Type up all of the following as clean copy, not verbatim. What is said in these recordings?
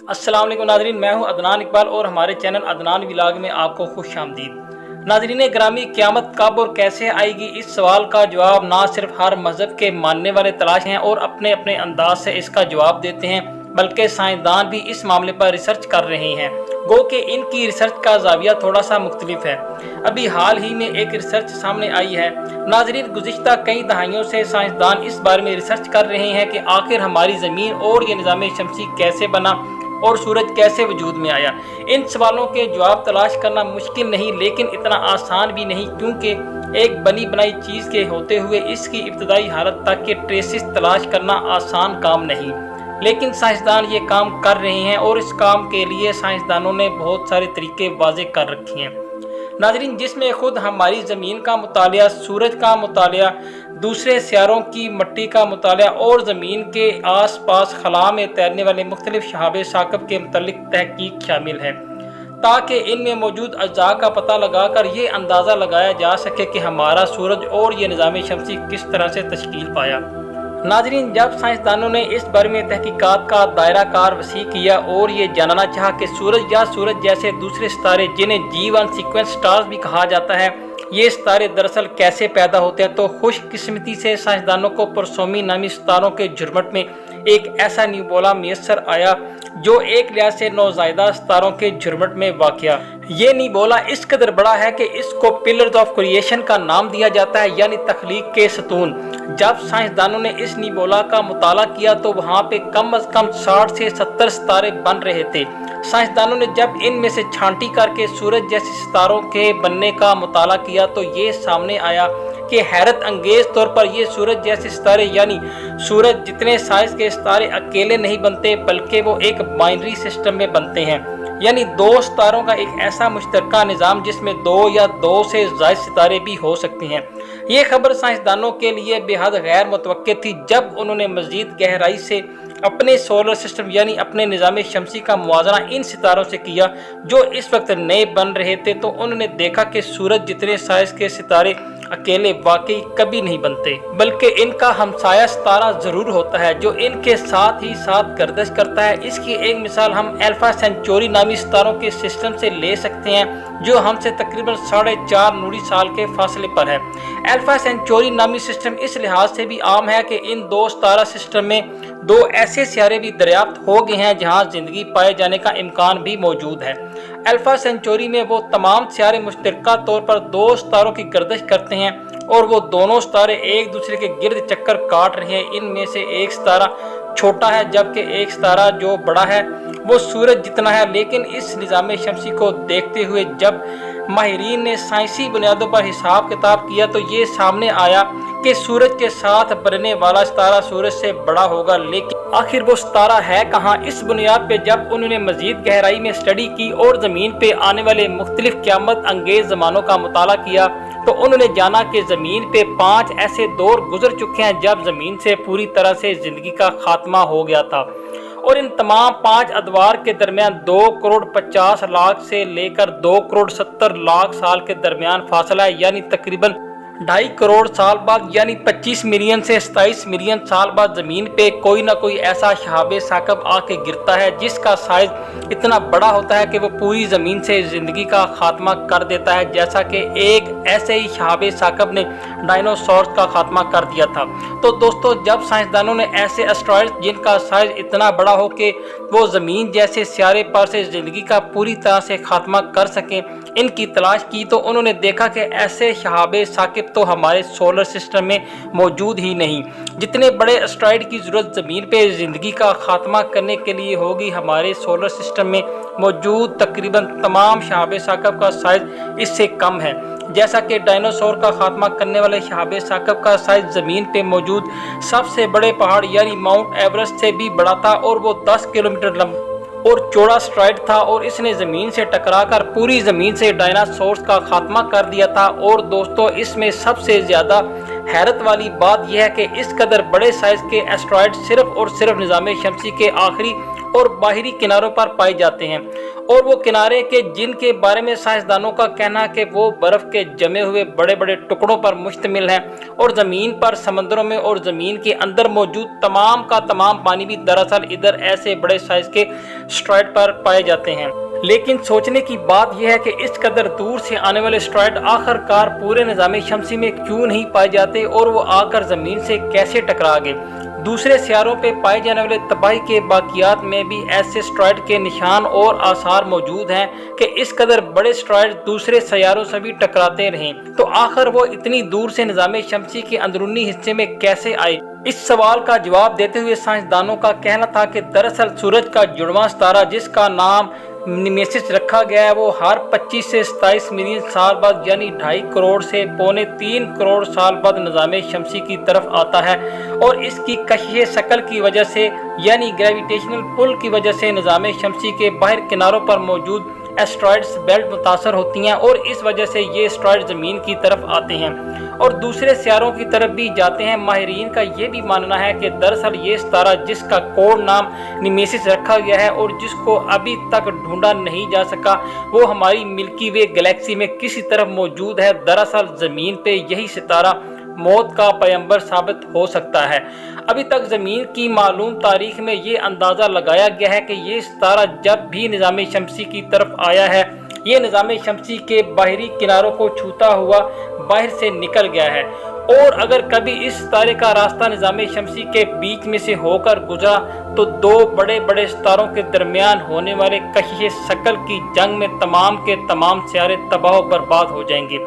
अस्सलाम वालेकुम नाज़रीन, मैं हूं अदनान इकबाल और हमारे चैनल अदनान व्लॉग में आपको खुश आमदीद। नाज़रीन ग्रामी, क़यामत कब और कैसे आएगी, इस सवाल का जवाब ना सिर्फ हर मज़हब के मानने वाले तलाश हैं और अपने अपने अंदाज से इसका जवाब देते हैं, बल्कि साइंसदान भी इस मामले पर रिसर्च कर रहे हैं। गो कि इनकी रिसर्च का ज़ाविया थोड़ा सा मुख्तलिफ है। अभी हाल ही में एक रिसर्च सामने आई है। नाज़रीन, गुज़िश्ता कई दहाइयों से साइंसदान इस बारे में रिसर्च कर रहे हैं कि आखिर हमारी ज़मीन और ये निज़ाम शमसी कैसे बना और सूरज कैसे वजूद में आया। इन सवालों के जवाब तलाश करना मुश्किल नहीं, लेकिन इतना आसान भी नहीं, क्योंकि एक बनी बनाई चीज़ के होते हुए इसकी इब्तदाई हालत तक के ट्रेसिस तलाश करना आसान काम नहीं। लेकिन साइंसदान ये काम कर रहे हैं और इस काम के लिए साइंसदानों ने बहुत सारे तरीके वाज़े कर रखे हैं। नाज़रीन, जिसमें खुद हमारी ज़मीन का मुतालिया, सूरज का मुतालिया, दूसरे सियारों की मिट्टी का मुतालिया और ज़मीन के आस पास खला में तैरने वाले मुख्तलिफ शहाबे साकब के मुतल्लिक तहकीक शामिल है, ताकि इनमें मौजूद अज्जा का पता लगाकर ये अंदाज़ा लगाया जा सके कि हमारा सूरज और ये निज़ाम शमसी किस तरह से तश्कील पाया। नाज़रीन, जब साइंसदानों ने इस बारे में तहकीकात का दायरा कार वसी किया और ये जानना चाहा कि सूरज या सूरज जैसे दूसरे सितारे, जिन्हें G1 सीक्वेंस स्टार्स भी कहा जाता है, ये सितारे दरअसल कैसे पैदा होते हैं, तो खुशकिस्मती से साइंसदानों को परसोमी नामी सितारों के झुरमुट में एक ऐसा न्यूबोला मैसर आया जो एक लिहाज से नौज़ायदा सितारों के झुरमुट में वाक़या। ये निबोला इस कदर बड़ा है कि इसको पिलर्स ऑफ क्रिएशन का नाम दिया जाता है, यानी तख्लीक के सतून। जब साइंसदानों ने इस निबोला का मुताला किया तो वहाँ पे कम अज़ कम 60 से 70 सितारे बन रहे थे। साइंसदानों ने जब इनमें से छांटी करके सूरज जैसे सितारों के बनने का मुताला किया तो ये सामने आया कि हैरत अंगेज तौर पर ये सूरज जैसे सितारे, यानी सूरज जितने साइज के सितारे अकेले नहीं बनते, बल्कि वो एक बाइनरी सिस्टम में बनते हैं, यानी दो सितारों का एक ऐसा मुश्तरका निज़ाम जिसमें दो या दो से ज़ायद सितारे भी हो सकते हैं। ये खबर साइंसदानों के लिए बेहद गैर मुतवक्किल थी। जब उन्होंने मज़ीद गहराई से अपने सोलर सिस्टम यानी अपने निज़ाम शमसी का मुआवजा इन सितारों से किया जो इस वक्त नए बन रहे थे, तो उन्होंने देखा कि सूरज जितने साइज के सितारे अकेले वाकई कभी नहीं बनते, बल्कि इनका हमसाया सितारा ज़रूर होता है जो इनके साथ ही साथ गर्दिश करता है। इसकी एक मिसाल हम अल्फा सेंचुरी नामी सितारों के सिस्टम से ले सकते हैं जो हमसे तकरीबन 4.5 नूरी साल के फासले पर है। अल्फा सेंचुरी नामी सिस्टम इस लिहाज से भी आम है कि इन दो सितारा सिस्टम में दो ऐसे सियारे भी दरियाफ्त हो गए हैं जहां जिंदगी पाए जाने का इम्कान भी मौजूद है। अल्फा सेंचुरी में वो तमाम सियारे मुश्तरका तौर पर दो सितारों की गर्दिश करते हैं और वो दोनों सितारे एक दूसरे के गिर्द चक्कर काट रहे हैं। इनमें से एक सितारा छोटा है जबकि एक सितारा जो बड़ा है वो सूरज जितना है। लेकिन इस निज़ाम शमसी को देखते हुए जब माहिरीन ने साइंसी बुनियादों पर हिसाब किताब किया तो ये सामने आया कि सूरज के साथ बनने वाला सितारा सूरज से बड़ा होगा, लेकिन आखिर वो सितारा है कहाँ। इस बुनियाद पे जब उन्होंने मजीद गहराई में स्टडी की और ज़मीन पे आने वाले मुख्तलिफ क़यामत अंगेज ज़मानों का मुताला किया तो उन्होंने जाना कि ज़मीन पे 5 ऐसे दौर गुजर चुके हैं जब ज़मीन से पूरी तरह से ज़िंदगी का खात्मा हो गया था, और इन तमाम 5 अदवार के दरमियान 2 करोड़ 50 लाख से लेकर 2 करोड़ 70 लाख साल के दरमियान फासला है, यानी तकरीबन 2.5 करोड़ साल बाद, यानी 25 मिलियन से 27 मिलियन साल बाद ज़मीन पे कोई ना कोई ऐसा शहाबे साकब आके गिरता है जिसका साइज इतना बड़ा होता है कि वो पूरी ज़मीन से ज़िंदगी का खात्मा कर देता है, जैसा कि एक ऐसे ही शहाबे साकब ने डायनासोर्स का खात्मा कर दिया था। तो दोस्तों, जब साइंसदानों ने ऐसे एस्ट्रॉयड्स जिनका साइज इतना बड़ा हो कि वो ज़मीन जैसे सियारे पर से ज़िंदगी का पूरी तरह से खात्मा कर सकें, इनकी तलाश की तो उन्होंने देखा कि ऐसे शहाबे साकिब तो हमारे सोलर सिस्टम में मौजूद ही नहीं। जितने बड़े एस्ट्रॉयड की ज़रूरत ज़मीन पे ज़िंदगी का खात्मा करने के लिए होगी, हमारे सोलर सिस्टम में मौजूद तकरीबन तमाम शहाबे साकब का साइज इससे कम है। जैसा कि डायनासोर का खात्मा करने वाले शहाबे साकब का साइज ज़मीन पे मौजूद सबसे बड़े पहाड़ यानी माउंट एवरेस्ट से भी बड़ा था और वो 10 किलोमीटर लंबा और चौड़ा स्ट्राइड था, और इसने ज़मीन से टकराकर पूरी ज़मीन से डायनासोर्स का खात्मा कर दिया था। और दोस्तों, इसमें सबसे ज़्यादा हैरत वाली बात यह है कि इस कदर बड़े साइज़ के एस्ट्रॉयड सिर्फ और सिर्फ निज़ाम शमसी के आखिरी और बाहरी किनारों पर पाए जाते हैं, और वो किनारे के जिनके बारे में साइंसदानों का कहना है कि वो बर्फ के जमे हुए बड़े बड़े टुकड़ों पर मुश्तमिल है, और ज़मीन पर, समंदरों में और ज़मीन के अंदर मौजूद तमाम का तमाम पानी भी दरअसल इधर ऐसे बड़े साइज के एस्टेरॉयड पर पाए जाते हैं। लेकिन सोचने की बात यह है कि इस कदर दूर से आने वाले एस्टेरॉयड आखिरकार पूरे निज़ाम शमसी में क्यों नहीं पाए जाते, और वो आकर ज़मीन से कैसे टकरा गए। दूसरे सियारों पे पाए जाने वाले तबाही के बाकियात में भी ऐसे एस्टेरॉयड के निशान और आसार मौजूद हैं कि इस कदर बड़े एस्टेरॉयड दूसरे सियारों से भी टकराते रहें, तो आखिर वो इतनी दूर से निज़ाम शमसी के अंदरूनी हिस्से में कैसे आए। इस सवाल का जवाब देते हुए साइंसदानों का कहना था कि दरअसल सूरज का जुड़वां सितारा, जिसका नाम नेमेसिस रखा गया है, वो हर 25 से 27 मिलियन साल बाद यानी 2.5 करोड़ से 2.25 करोड़ साल बाद निज़ाम शमसी की तरफ आता है, और इसकी कशिश शक्ल की वजह से यानी ग्रेविटेशनल पुल की वजह से निज़ाम शमसी के बाहर किनारों पर मौजूद एस्टेरॉयड्स बेल्ट मुतासर होती हैं, और इस वजह से ये एस्टेरॉयड ज़मीन की तरफ आते हैं और दूसरे सियारों की तरफ भी जाते हैं। माहिरीन का ये भी मानना है कि दरअसल ये सितारा, जिसका कोड नाम नेमेसिस रखा गया है और जिसको अभी तक ढूंढा नहीं जा सका, वो हमारी मिल्की वे गैलेक्सी में किसी तरफ मौजूद है। दरअसल ज़मीन पे यही सितारा मौत का पैगंबर साबित हो सकता है। अभी तक ज़मीन की मालूम तारीख में ये अंदाज़ा लगाया गया है कि ये सितारा जब भी निज़ाम शमसी की तरफ आया है, ये निज़ाम शमसी के बाहरी किनारों को छूता हुआ बाहर से निकल गया है, और अगर कभी इस सितारे का रास्ता निज़ाम शमसी के बीच में से होकर गुजरा तो दो बड़े बड़े सितारों के दरमियान होने वाले कशिश शक्ल की जंग में तमाम के तमाम सियारे तबाह बर्बाद हो जाएंगे,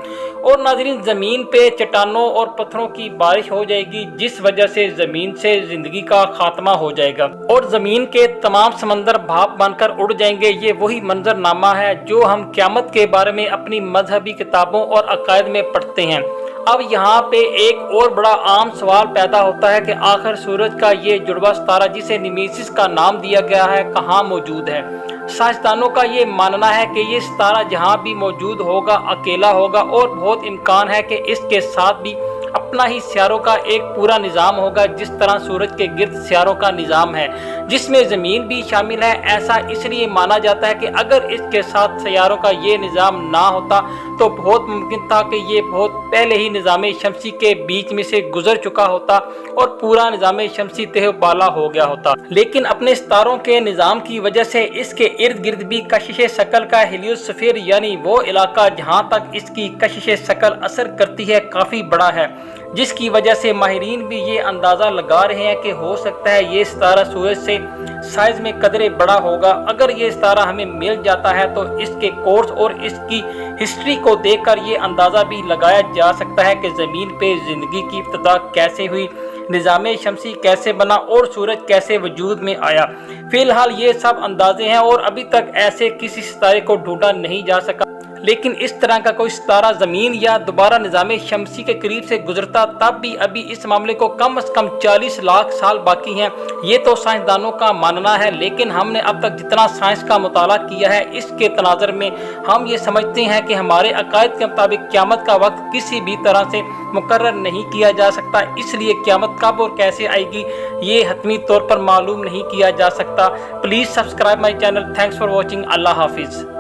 और नाज़रीन ज़मीन पे चट्टानों और पत्थरों की बारिश हो जाएगी, जिस वजह से ज़मीन से ज़िंदगी का खात्मा हो जाएगा और ज़मीन के तमाम समंदर भाप बनकर उड़ जाएंगे। ये वही मंजरनामा है जो हम क़यामत के बारे में अपनी मजहबी किताबों और अकायद में पढ़ते हैं। अब यहाँ पे एक और बड़ा आम सवाल पैदा होता है कि आखिर सूरज का ये जुड़वा सितारा, जिसे नेमेसिस का नाम दिया गया है, कहाँ मौजूद है। साइंसदानों का ये मानना है कि ये सितारा जहाँ भी मौजूद होगा अकेला होगा, और बहुत इम्कान है कि इसके साथ भी अपना ही सियारों का एक पूरा निज़ाम होगा, जिस तरह सूरज के गिर्द सियारों का निज़ाम है, जिसमें ज़मीन भी शामिल है। ऐसा इसलिए माना जाता है कि अगर इसके साथ सियारों का ये निज़ाम ना होता तो बहुत मुमकिन था कि ये बहुत पहले ही निज़ाम शमसी के बीच में से गुजर चुका होता और पूरा निज़ाम शमसी तहबाला हो गया होता। लेकिन अपने सितारों के निज़ाम की वजह से इसके इर्द गिर्द भी कशिश शक्ल का हेलियोस्फीयर यानी वो इलाका जहाँ तक इसकी कशिश शक्ल असर करती है काफ़ी बड़ा है, जिसकी वजह से माहिरीन भी ये अंदाज़ा लगा रहे हैं कि हो सकता है ये सितारा सूरज से साइज में कदरे बड़ा होगा। अगर ये सितारा हमें मिल जाता है तो इसके कोर्स और इसकी हिस्ट्री को देखकर ये अंदाज़ा भी लगाया जा सकता है कि ज़मीन पे ज़िंदगी की इब्तिदा कैसे हुई, निज़ाम शमसी कैसे बना और सूरज कैसे वजूद में आया। फ़िलहाल ये सब अंदाजे हैं और अभी तक ऐसे किसी सितारे को ढूंढा नहीं जा सका, लेकिन इस तरह का कोई सितारा ज़मीन या दोबारा निज़ाम शमसी के करीब से गुजरता तब भी अभी इस मामले को कम से कम 40 लाख साल बाकी हैं। ये तो साइंसदानों का मानना है, लेकिन हमने अब तक जितना साइंस का मुताला किया है इसके तनाज़र में हम ये समझते हैं कि हमारे अकायद के मुताबिक क़यामत का वक्त किसी भी तरह से मुकर्रर नहीं किया जा सकता, इसलिए क़यामत कब और कैसे आएगी ये हतमी तौर पर मालूम नहीं किया जा सकता। Please subscribe my channel. Thanks for watching. अल्लाह हाफिज़।